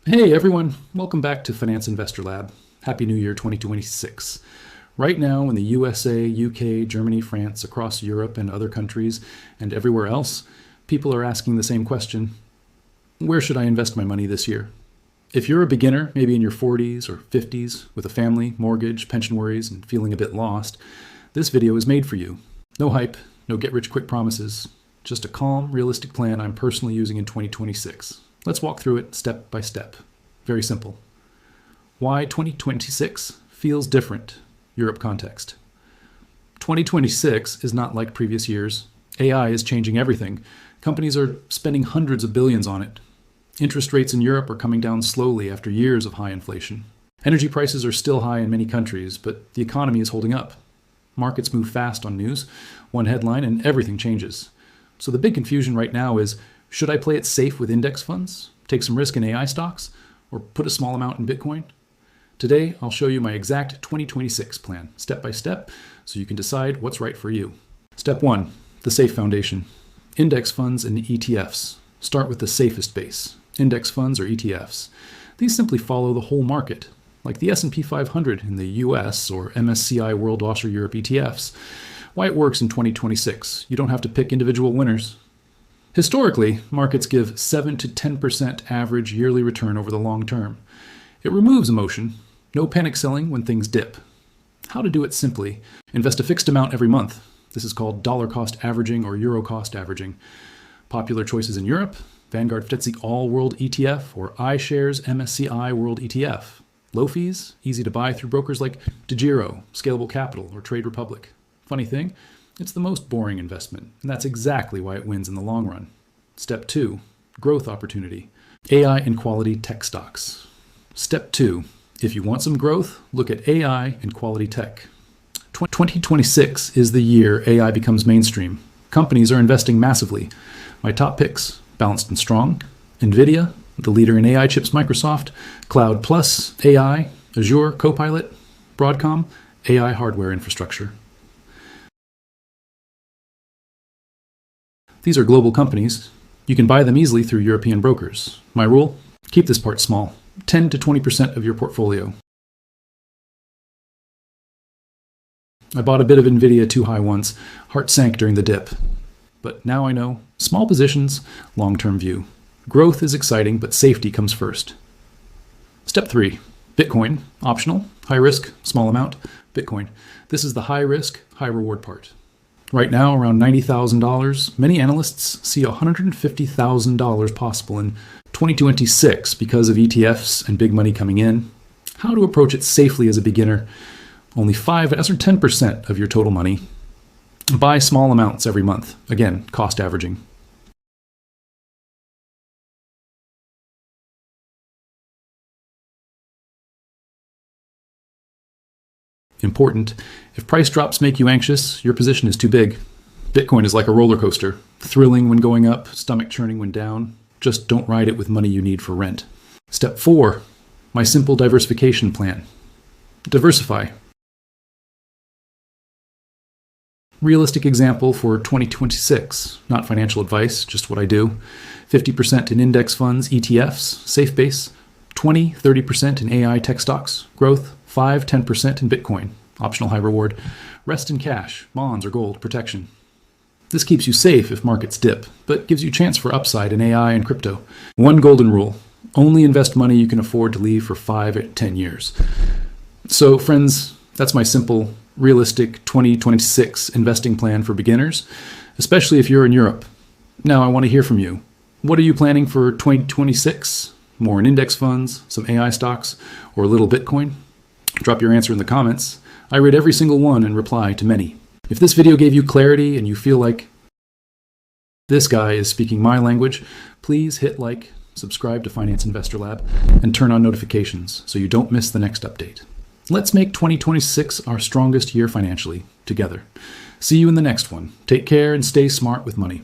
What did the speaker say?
Hey everyone, welcome back to Finance Investor Lab. Happy New Year 2026. Right now in the USA, UK, Germany, France, across Europe and other countries and everywhere else, people are asking the same question: where should I invest my money this year? If you're a beginner, maybe in your 40s or 50s, with a family, mortgage, pension worries, and feeling a bit lost, this video is made for you. No hype, no get-rich-quick promises, just a calm, realistic plan I'm personally using in 2026. Let's walk through it step by step. Very simple. Why 2026 feels different. Europe context. 2026 is not like previous years. AI is changing everything. Companies are spending hundreds of billions on it. Interest rates in Europe are coming down slowly after years of high inflation. Energy prices are still high in many countries, but the economy is holding up. Markets move fast on news. One headline and everything changes. So the big confusion right now is, should I play it safe with index funds, take some risk in AI stocks, or put a small amount in Bitcoin? Today, I'll show you my exact 2026 plan, step by step, so you can decide what's right for you. Step 1, the safe foundation. Index funds and ETFs. Start with the safest base. Index funds or ETFs. These simply follow the whole market, like the S&P 500 in the US or MSCI World Washer Europe ETFs. Why it works in 2026. You don't have to pick individual winners. Historically, markets give 7 to 10% average yearly return over the long term. It removes emotion. No panic selling when things dip. How to do it simply. Invest a fixed amount every month. This is called dollar cost averaging or euro cost averaging. Popular choices in Europe: Vanguard FTSE All World ETF or iShares MSCI World ETF. Low fees, easy to buy through brokers like DeGiro, Scalable Capital, or Trade Republic. Funny thing, it's the most boring investment, and that's exactly why it wins in the long run. Step 2, growth opportunity. AI and quality tech stocks. Step 2, if you want some growth, look at AI and quality tech. 2026 is the year AI becomes mainstream. Companies are investing massively. My top picks: Balanced and Strong, Nvidia, the leader in AI chips Microsoft, Cloud Plus, AI, Azure, Copilot, Broadcom, AI hardware infrastructure. These are global companies. You can buy them easily through European brokers. My rule: keep this part small, 10 to 20% of your portfolio. I bought a bit of Nvidia too high once, heart sank during the dip. But now I know, small positions, long-term view. Growth is exciting, but safety comes first. Step 3, Bitcoin, optional, high risk, small amount, Bitcoin. This is the high risk, high reward part. Right now, around $90,000, many analysts see $150,000 possible in 2026 because of ETFs and big money coming in. How to approach it safely as a beginner: only 5 or 10% of your total money. Buy small amounts every month. Again, cost averaging. Important: if price drops make you anxious, your position is too big. Bitcoin is like a roller coaster, thrilling when going up, stomach churning when down. Just don't ride it with money you need for rent. Step 4, my simple diversification plan. Diversify. Realistic example for 2026, not financial advice, just what I do. 50% in index funds, ETFs, safe base. 20-30% in AI tech stocks, growth. 5-10% in Bitcoin, optional high reward. Rest in cash, bonds or gold, protection. This keeps you safe if markets dip, but gives you chance for upside in AI and crypto. One golden rule: only invest money you can afford to leave for 5 or 10 years. So friends, that's my simple, realistic 2026 investing plan for beginners, especially if you're in Europe. Now I want to hear from you. What are you planning for 2026? More in index funds, some AI stocks, or a little Bitcoin? Drop your answer in the comments. I read every single one and reply to many. If this video gave you clarity and you feel like this guy is speaking my language, please hit like, subscribe to Finance Investor Lab, and turn on notifications so you don't miss the next update. Let's make 2026 our strongest year financially, together. See you in the next one. Take care and stay smart with money.